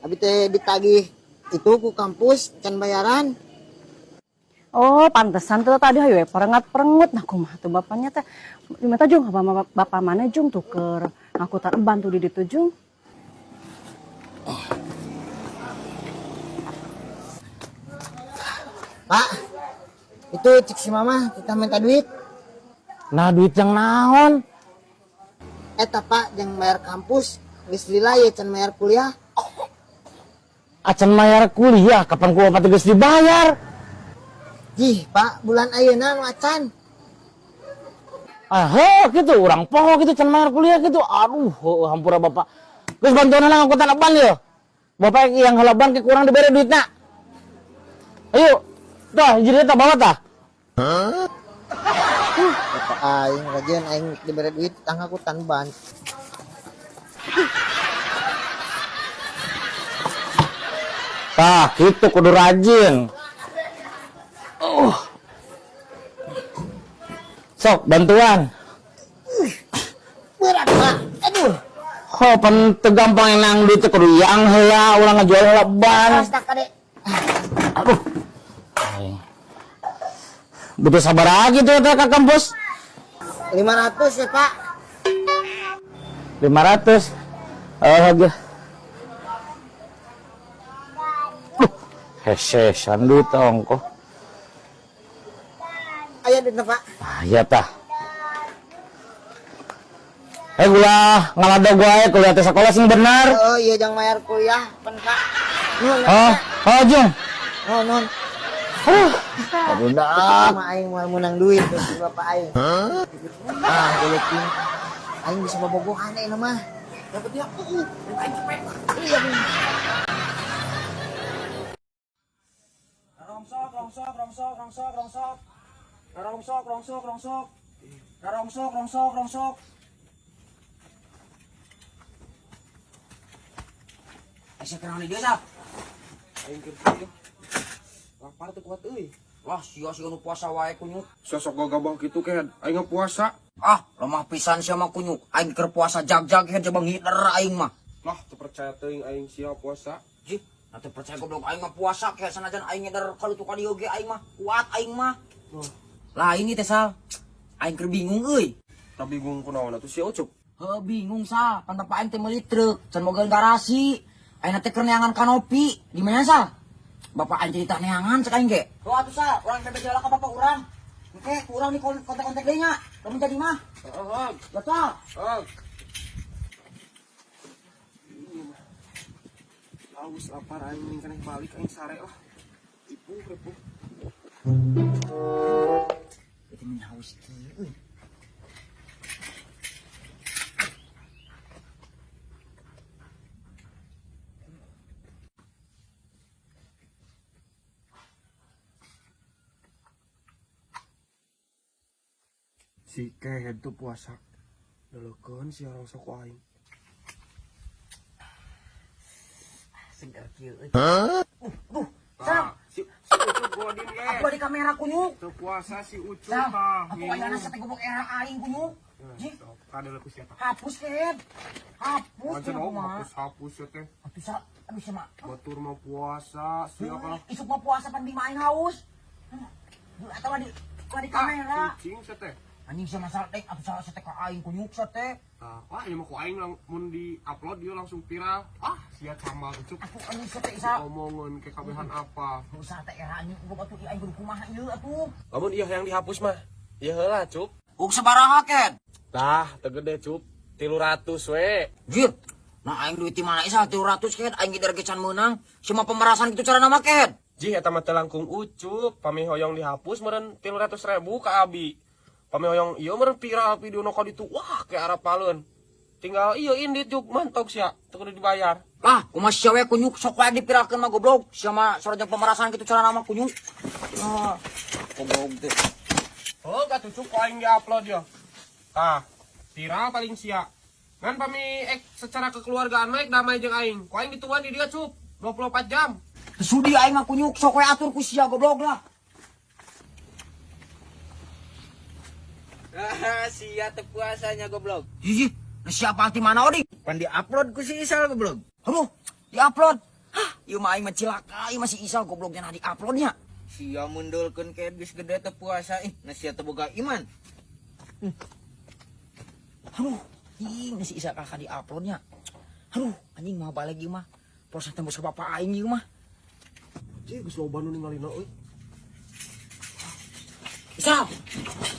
Speaker 2: abi teh ditagih itu ku kampus can bayaran.
Speaker 3: Oh, pantesan tuh tadi hayu perengat-perengut. Nah, kumaha tuh bapaknya teh. Diminta jung apa bapak mana jung tuker ngakutan bantu di ditu jung.
Speaker 2: Pak, itu cik si mama kita minta duit.
Speaker 8: Nah, duit yang naon?
Speaker 2: Eta pak yang bayar kampus, geus lila ya can bayar kuliah.
Speaker 8: Acan mayar kuliah, kapan ku bapak geus dibayar?
Speaker 2: Jih, pak, bulan ayeuna nu acan.
Speaker 8: Ah, gitu, orang poho gitu, can mayar kuliah gitu. Aduh, hampura bapak. Geus bantuan lah ngangkutan aban ya. Bapak yang halaban ke kurang dibere duitna. Ayo, dah, jadi tak bawa tah.
Speaker 2: Bapak aing rajin aing dibere duit tangga ku tan ban.
Speaker 8: Tah, gitu kudu rajin. Sok, bantuan.
Speaker 2: Berat pak, aduh.
Speaker 8: Ho, pan tegampang enang duit kudu yang heula, urang ngajual heula ban.
Speaker 2: Awas tak kade.
Speaker 8: Aduh. Butuh sabar lagi tuh ya ke kampus.
Speaker 2: 500 ya pak.
Speaker 8: 500. Lagi. Hese, sandu tongko.
Speaker 2: Ayo duitnya pak.
Speaker 8: Ah, iya tah. Gula ngalada gua kuliah teh sekolah sing bener.
Speaker 2: Oh iya jangan bayar kuliah pen pak. Nun.
Speaker 8: Jung.
Speaker 2: Non.
Speaker 8: Budak.
Speaker 2: Sama aing mau menang duit dari bapak aing. Ah, boleh ting. Aing bisa bobogohan aing mah. Dapat dia. Aing cepet. Iya.
Speaker 6: Rongsok. Asa kenal dia sap? lapar teu kuat euy.
Speaker 9: Lah sia nu puasa wae kunyuk.
Speaker 6: Sosok gagabah kitu kehead aing puasa.
Speaker 9: Ah, lemah pisan sia mah kunyuk. Aing keur puasa jag-jag head coba ngider aing mah.
Speaker 6: Lah teu percaya teuing aing sia puasa.
Speaker 9: Jih, nanti percaya goblok aing mah puasa kayak sanajan aing ngider kalutu ka dieu ge aing mah. Kuat aing mah. Lah ini teh Sal. Aing keur bingung euy.
Speaker 6: Tak bingung kunaon atuh sia Ucup.
Speaker 9: Heuh bingung Sal, pan bapak aing teh meuli truk, can moga garasi. Aing teh keur neangan kanopi. Di mana Sal? Bapak aing cerita neangan cek aing ge. Heuh atuh Sal, urang teh bejala ka bapak urang. Oke, urang di kontak-kontak deui nya. Lamun jadi mah.
Speaker 6: Heeh.
Speaker 9: Betul.
Speaker 6: Haus lapar aing keneh balik aing sare lah. Ipuh.
Speaker 9: Itu min haus kieu euy.
Speaker 6: Si kehead tuh puasa. Dalekeun si orang sok aing.
Speaker 9: Segar kieu euy.
Speaker 6: Sal, si Ucup godin ge.
Speaker 9: Aku di kamera kunyuk.
Speaker 6: Teu puasa si Ucup
Speaker 9: Sal,
Speaker 6: tah.
Speaker 9: aku ayana sate goblok era aing kunyuk. Jih,
Speaker 6: Kadel ku sia tah.
Speaker 9: hapus kehead. Hapus
Speaker 6: Anjir
Speaker 9: kunyuk
Speaker 6: oh
Speaker 9: mah.
Speaker 6: hapus ya teh.
Speaker 9: Atuh Sal, aduh sia mah.
Speaker 6: Batur mah puasa, sia kalah.
Speaker 9: Isuk mah puasa pan bima aing haus. Atawa di kamera.
Speaker 6: Cing sia teh.
Speaker 9: Anjing sia masal teh atuh Sal sate ka aing kunyuk sate.
Speaker 6: Wah, ini mah ku aing mun di-upload dia langsung viral. Ah, sia camal Ucup.
Speaker 9: Aku anjing sate Sal.
Speaker 6: Ngomongan ke kabehan apa.
Speaker 9: Sate era anjing goblok atuh aing kudu kumaha ieu atuh.
Speaker 6: Lamun ieu yang dihapus mah. Ieu heula, Cup.
Speaker 9: Uk sabaraha ken?
Speaker 6: Tah, teu gede, Cup. 300 we.
Speaker 9: Jir. Nah aing duit di mana isa 300 ken aing gider gecan meunang. Cuma pemerasan gitu cara nama ken.
Speaker 6: Jih, eta mah teu langkung Ucup. Pami hoyong dihapus meureun 300.000 ka Abi. Pami hoyong ieu meureun viral video nu ka ditu. Wah, ke arah paleun. Tinggal ieu indit Cup, mantap sia. Teu kudu dibayar.
Speaker 9: Lah, kumaha sia we kunyuk sok wae dipiralkeun mah goblok. Sia mah sorojang pemerasan gitu cara nama kunyuk. Ah, goblok teh.
Speaker 6: Oh, gak tuh Cup, aing di-upload ya. Tah, viral paling sia. Ngan pami secara kekeluargaan mah damai jeung aing. Ku aing dituan di dia Cup, 24 jam.
Speaker 9: Sudi aing mah kunyuk sok wae atur ku sia goblok lah.
Speaker 10: Sia teu puasanya goblok.
Speaker 9: Ih, siapa ti mana odi?
Speaker 10: Pan di-upload ku si Isal goblok.
Speaker 9: Aduh, di-upload. Hah, ieu mah aing mah cilaka, ieu masih Isal gobloknya nah di-uploadnya.
Speaker 10: Sia mundulkeun ke geus gede teu puasa sia teu boga iman.
Speaker 9: Aduh, ih masih Isal kakak di-uploadnya. Aduh, anjing mah balik ieu mah. Proses tembus ke bapak aing ieu mah.
Speaker 6: Jih, geus loba nu ningalina euy.
Speaker 9: Isal,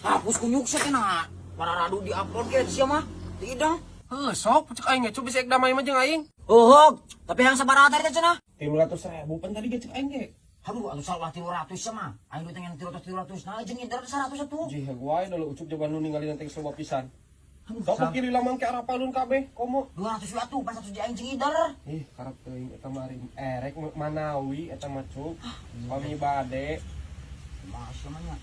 Speaker 9: hapus kunyuk sia kena. Para radu di-upload ke sia mah. Di idang.
Speaker 6: Heuh, sok cek aing Cup bisa damai mah jeung aing.
Speaker 9: Oh, tapi yang sabaraha tadi teh cenah?
Speaker 6: 300.000 pan tadi ge cek aing ge.
Speaker 9: Aduh, anu salah 300 sia mah. Aing duit yang 300 nah jeung ngidar 100 atuh.
Speaker 6: Jih, gua aya Ucup coba nu ningalina teh loba pisan. Sok kiri lamang ke arah palun kabeh, komo.
Speaker 9: 200 atuh pas 100 di aing jeung ngidar.
Speaker 6: Ih, karep teuing eta mah erek Manawi eta mah Cup. Pami bade.
Speaker 9: Mah sia mah nya.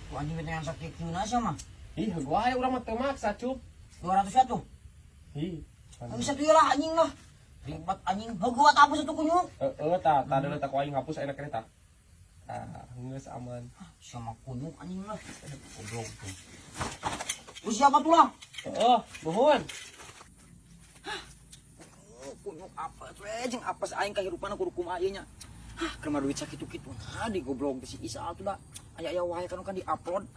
Speaker 9: Ku anjing teh yang sakit kieuna sia mah.
Speaker 6: Ih, gua aya urang mah teu maksa Cup.
Speaker 9: 200 atuh.
Speaker 6: Ih,
Speaker 9: Bisa tuh lah anjing lah. Ribet anjing. Gua hapus itu kunyuk.
Speaker 6: tah deuleu tak ku aing hapus ayeuna kereta. Ah, geus aman.
Speaker 9: Sama kunyuk anjing lah. Goblok tuh. Wis siapa tuh lah?
Speaker 6: Heeh, nuhun.
Speaker 9: Kunyuk apa tuh jeung apes aing kahirupana kudu kumaha ieu nya. Hah, keur mah duit sakitu-kitu. Di goblok si Isa atuh da. Aya-aya wae kan di-upload.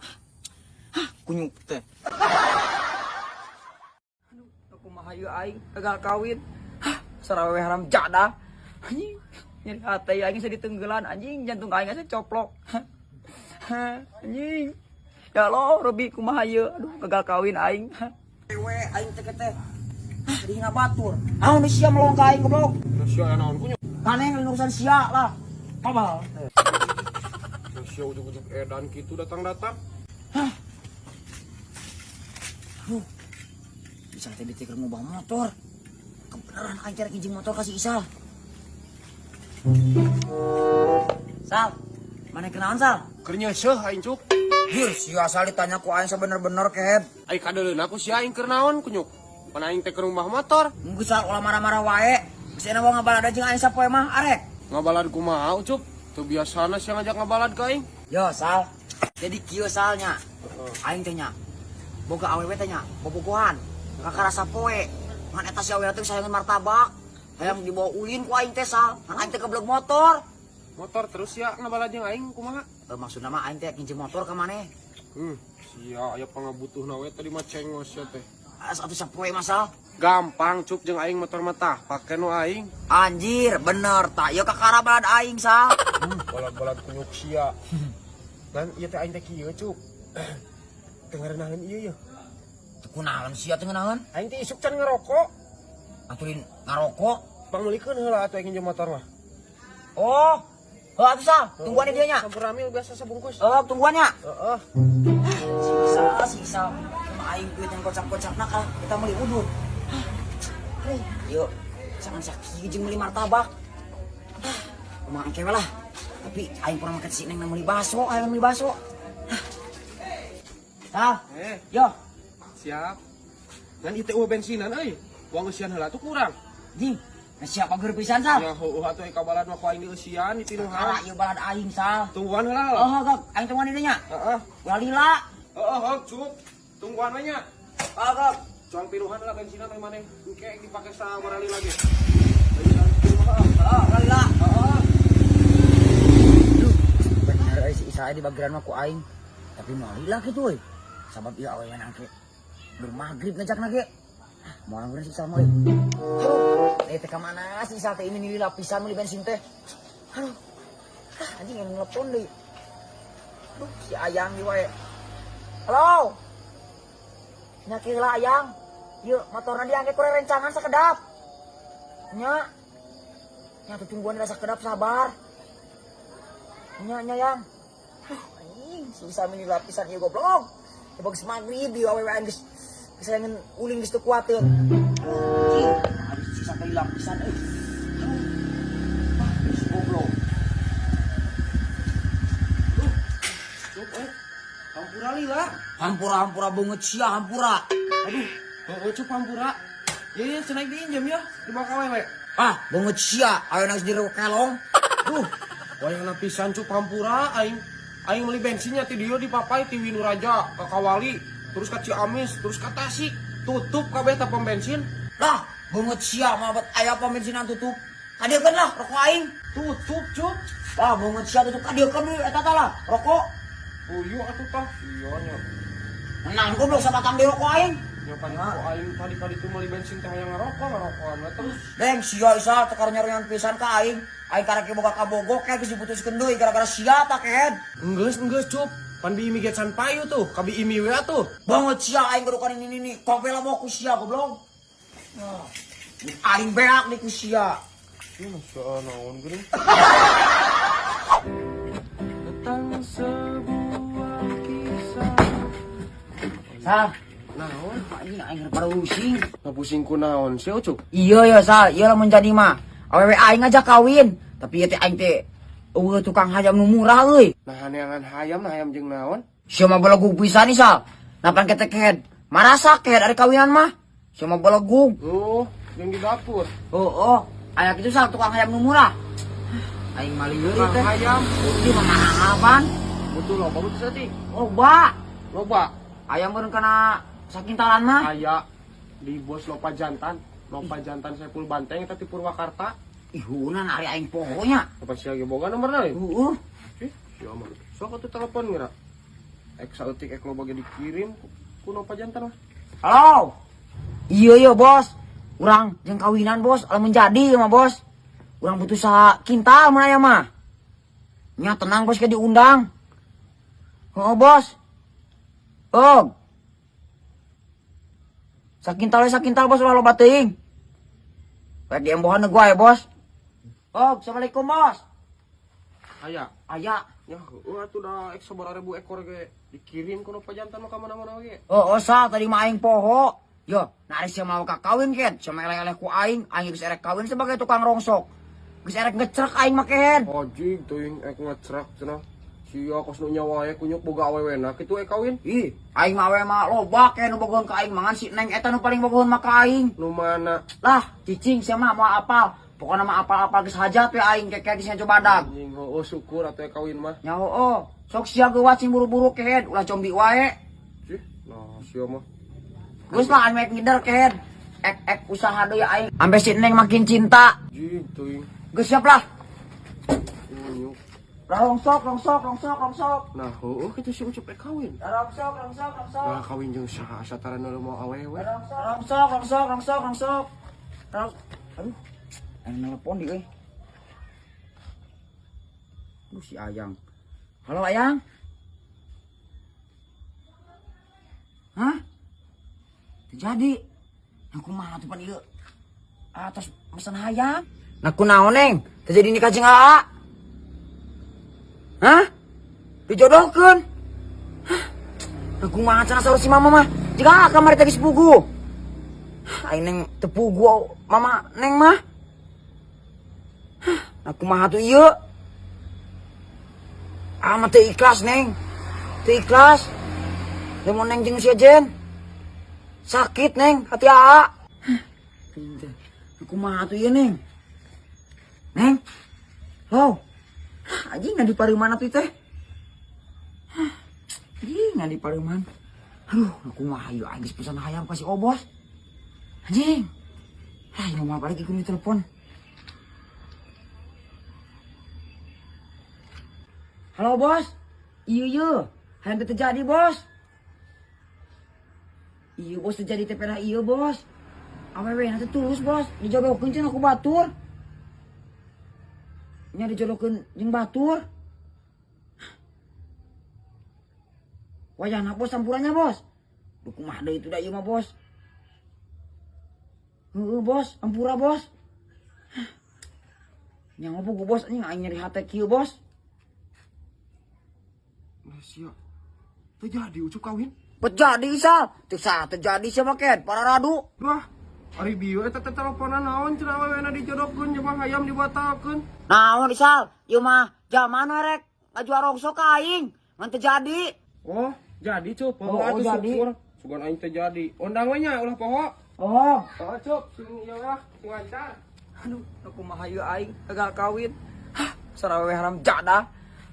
Speaker 9: Hah, kunyuk teh. Aduh, kumaha ieu aing gagal kawin. Hah, sarawe haram jadah. Anjing, nyeri hati aing saya ditenggelan anjing jantung aing saya coplok. Hah, anjing. Ya Allah, Robi kumaha ieu? Aduh, gagal kawin aing. We aing teh teh. Hah, dihina batur. Naon di sia melong ka aing goblok.
Speaker 6: Sia naon kunyuk?
Speaker 9: Kaneng urusan sia lah. Pabal.
Speaker 6: Sia ujug-ujug edan kitu datang-datang.
Speaker 9: Aduh. Bisa teh ditikir ngubah motor. Kebeneran aing cari kijing motor kasih Isal. Sal, mana kenaon Sal?
Speaker 6: Keur nyeuseuh aing Cup.
Speaker 9: Jir, si Asal ditanya ku aing sabener-bener kehet.
Speaker 6: Ai kadeuleuna ku sia aing keur naon kunyuk? Pan aing teh keur rumah motor.
Speaker 9: Geus Sal ulah marah-marah wae. Geus enak wae ngabalada jeung aing sapoe mah arek.
Speaker 6: Ngabalad kumaha Cup? Itu biasana sih ngajak ngabalad ka aing.
Speaker 9: Yo, Sal. Jadi kieu salnya. Aing teh nya. Boga awewe teh nya, bobogohan. Kakarasa poe. Ngan eta si awewe teh sayangan martabak. Hayang dibawa ulin ku aing teh Sal. Ngan aing teh keblek motor.
Speaker 6: Motor terus ya ngabalad jeung aing kumaha?
Speaker 9: Maksudna mah aing teh nginjem motor ka maneh.
Speaker 6: Sia aya pangabutuhna we tadi mah cengos ya teh.
Speaker 9: Atuh sapoe mah Sal.
Speaker 6: Gampang cuk jeung aing motor mah pake nu aing.
Speaker 9: Anjir, bener tak? Yo kakara balad aing Sal.
Speaker 6: Balad-balad kunyuk sia. Dan ieu teh aing teh kieu cuk. Teu ngarenaheun ieu ya.
Speaker 9: Kunaon sia teh ngeunaheun?
Speaker 6: Aing teh isuk can ngerokok.
Speaker 9: Aturin ngarokok.
Speaker 6: Pangulikeun heula atuh aing nginjem motor mah.
Speaker 9: Oh. Heuh atuh Sal, tungguan dia nya.
Speaker 6: Sampur rami biasa sabungkus.
Speaker 9: Tungguan nya.
Speaker 6: Heeh.
Speaker 9: Sisa. Cuma aing duit yang kocak-kocakna kah kita meuli udun. Yuk, jangan sakit jeung meuli martabak. Kumaha engke lah. Tapi aing pernah makan si Neng meuli baso, aing meuli baso. Sal. Yo.
Speaker 6: Siap. Dan itu bensinan euy. Uang eusian heula tuh kurang.
Speaker 9: Jing, siap agar pisan Sal.
Speaker 6: Ya heueuh atuh eka balad mah ku aing di eusian di pinuhan.
Speaker 9: Kala ieu balad aing Sal.
Speaker 6: Tungguan heula.
Speaker 9: Oh, Gak, aing tungguan di nya.
Speaker 6: Heeh.
Speaker 9: Ulah lila.
Speaker 6: Heeh, cuk. Tungguan we nya.
Speaker 9: Gak.
Speaker 6: Cuan pinuhan heula bensinan we maneh. Engke dipake sabaraha lagi.
Speaker 9: Ulah lila. Bener si Isa di bageran mah ku aing. Tapi mau lila kitu euy. Sabab ieu awewe nangke. Dur magrib ngajakna ge. Mau anggur si Isa mah euy. Aduh, teh ka mana si Isa teh ini lila pisan meuli bensin teh. Aduh. Anjing yang nelpon deui. Aduh, si Ayang di wae. Halo. Nya kira Ayang. Yuk, motorna diangke ku rencangan sakedap. Nya. Nya tuh tungguan rasa kedap sabar. Nya Yang. Anjing, susah meni lapisan ieu goblok. Coba geus magrib di awewe geus kesayangan uling geus teu kuateun. Anjing, harus sisa kali lapisan euy. Geus goblok.
Speaker 6: Hampura lila.
Speaker 9: Hampura banget sia hampura.
Speaker 6: Aduh, heueuh cuk hampura. Ya cenah diinjem ya di baka awewe.
Speaker 9: Ah, banget sia, ayeuna geus direu kelong. Duh,
Speaker 6: Wayangna pisan cuk hampura aing meuli bensinnya ti dieu di Papai ti Winu Raja ka Kawali, terus ka Ciamis, terus ka Tasik. Tutup kabeh ta pom bensin.
Speaker 9: lah, banget sia mah bet aya pembensinan tutup. Kadiekeun lah rokok aing.
Speaker 6: Tutup cuk.
Speaker 9: Lah, banget sia tutup kadiekeun deui eta teh lah, rokok.
Speaker 6: Oh iya atuh tah. Iya nya.
Speaker 9: Menang goblok sabatang di rokok aing.
Speaker 6: Ya kan aing tadi tuh meuli bensin teh hayang ngarokokan terus.
Speaker 9: Deng sia Isa teu karonyaroyan pisan ka aing. Aing karek boga kabogok geus diputuskeun deui gara-gara sia tah kehen.
Speaker 6: Enggeus cuk. Pan bi imi getsan payu tuh, kabi imi we atuh.
Speaker 9: Banget sia aing kudu kan ini. Kopi lah mau ku sia goblok. Aing beak di ku sia.
Speaker 6: Ya masya naon geuning.
Speaker 9: Sal,
Speaker 6: Naon?
Speaker 9: anjing aing pada pusing.
Speaker 6: Ngapusing ku naon sih cuk?
Speaker 9: Iya ya Sal, iya lah menjadi mah. Awewe aing aja kawin, tapi ieu teh aing teh tukang hayam nu murah euy.
Speaker 6: Nah haneangan hayam jeung naon?
Speaker 9: Sia mah belegug pisan nih Sal. Napan ketek kehed. Marasa kehed ari kawinan mah. Sia mah belegug.
Speaker 6: Oh, yang di dapur.
Speaker 9: Oh, aya kitu Sal tukang hayam nu murah. Aing mah lieur
Speaker 6: Tukang
Speaker 9: teh.
Speaker 6: hayam.
Speaker 9: Ieu mah mahal.
Speaker 6: Betul loba betul tadi.
Speaker 9: Loba.
Speaker 6: Loba.
Speaker 9: Ayam meureun kana sakintalan mah.
Speaker 6: Aya di bos Lopa Jantan. Lopa Jantan Saipul Banteng eta ti Purwakarta.
Speaker 9: Ih, hunan ari aing pohonya.
Speaker 6: Apa sia ge boga nomorna we?
Speaker 9: Heeh.
Speaker 6: Sia mah. Sok atuh telepon ngira. Ek saeutik ek loba ge dikirim ku Lopa Jantan mah.
Speaker 9: Halo. Iya bos. Urang jeung kawinan bos, lamun jadi mah bos. Urang butuh sakintal mun aya mah. Nya tenang bos ke diundang. Heeh bos. Oh. Sakintal bos ulah loba teuing. Rek diembohan gua ya bos. Oh, assalamualaikum bos.
Speaker 6: Aya.
Speaker 9: Aya.
Speaker 6: Ya, atuh da ek sabaraha ribu ekor ge dikirim ku Lopa Jantan mah ka mana-mana ge.
Speaker 9: Oh, Sa, tadi mah aing poho. Yo, nari sia mau kakawin ken, sama eleh-eleh ku aing geus erek kawin sebagai tukang rongsok. Geus erek ngecrek aing mah ken.
Speaker 6: Anjing teuing ek ngecrek cenah. Sia kos nu nyawa aya kunyuk boga awewena kitu ek kawin.
Speaker 9: Ih, aing mah awewe mah loba ken nu bogohon ka aing mangan si Neng eta nu paling bogohon mah ka aing.
Speaker 6: Nu mana?
Speaker 9: Lah, cicing sia mah moal apal. Pokoknya mah apal-apal geus hajat we aing keke geus coba badag.
Speaker 6: Anjing heueuh syukur atuh kawin mah.
Speaker 9: Nya heueuh. Sok sia geuwat sing buru-buru kehed ulah combi wae.
Speaker 6: Cih, nah sia mah.
Speaker 9: Geus lah anu ngider kehed. Ek usaha deui aing. Ampe si Neng makin cinta.
Speaker 6: Jing teuing.
Speaker 9: Geus siap lah.
Speaker 6: Nyuk.
Speaker 9: Lah rongsok.
Speaker 6: Nah, heueuh kitu si Ucup kawin.
Speaker 9: Rongsok.
Speaker 6: Nah, kawin jeung saha satara nu mau awewe.
Speaker 9: Rongsok. Aduh. Aing nelpon di euy. Aduh si Ayang. Halo Ayang. Hah? Terjadi. Aku mah tuh pan ieu. Atas pesan hayang. Nah kunaon Neng? Terjadi nikah jeung Aa. Hah? Dijodohkeun. Aku mah cenah saur si mama mah. Jika kamari teh geus pugu. Aing Neng teu pugu mama Neng mah. Aku mah atuh ieu. Mah teu ikhlas Neng. Teu ikhlas. Lamun Neng jeung si Ajen. Sakit Neng, hati Aa. Aku mah atuh ieu Neng. Neng. Lo. Anjing ngadi pareuman atuh teh. Anjing ngadi pareuman. Aduh, aku mah ayo geus pesan hayam ka si Obos. Anjing. Ayo mah balik ku telepon. Halo bos. Iya. Hayang teu terjadi bos. Iya bos terjadi teh pernah iya bos. Awewe nanti tulus bos. Dijodohkeun cenah ku batur. Nya dijodohkeun jeung batur. Wayahna bos sampurannya bos. Duh kumaha deui itu da ieu mah bos. Heueuh bos, ampura bos. Nya ngopo bos anjing aing nyeri hate kieu bos.
Speaker 6: Nah, sia. Terjadi Ucup kawin.
Speaker 9: Terjadi Sal. Teu sah terjadi sia mah Ken, para radu.
Speaker 6: Wah, ari bieu eta teh teleponan naon cenah awewena dijodohkeun jeung hayam dibatalkeun.
Speaker 9: Naon Sal? Ieu mah zaman we rek ngajuar rongsok ka aing. Ngan terjadi.
Speaker 6: Oh, jadi Cup.
Speaker 9: Oh,
Speaker 6: Atuh
Speaker 9: jadi.
Speaker 6: syukur. Sugan aing teh jadi. Ondang we nya ulah poho.
Speaker 9: Oh.
Speaker 6: Oh, Cup, sing ieu lah lancar.
Speaker 9: Aduh, aku mah hayu aing gagal kawin. Hah, sarawe haram jadah.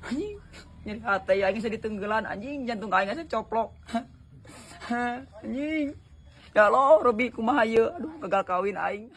Speaker 9: Anjing, nyeri hate aing bisa ditenggelan anjing, jantung aing asa coplok. Anjing. Ya Allah, Robi kumaha ieu? Aduh, gagal kawin aing.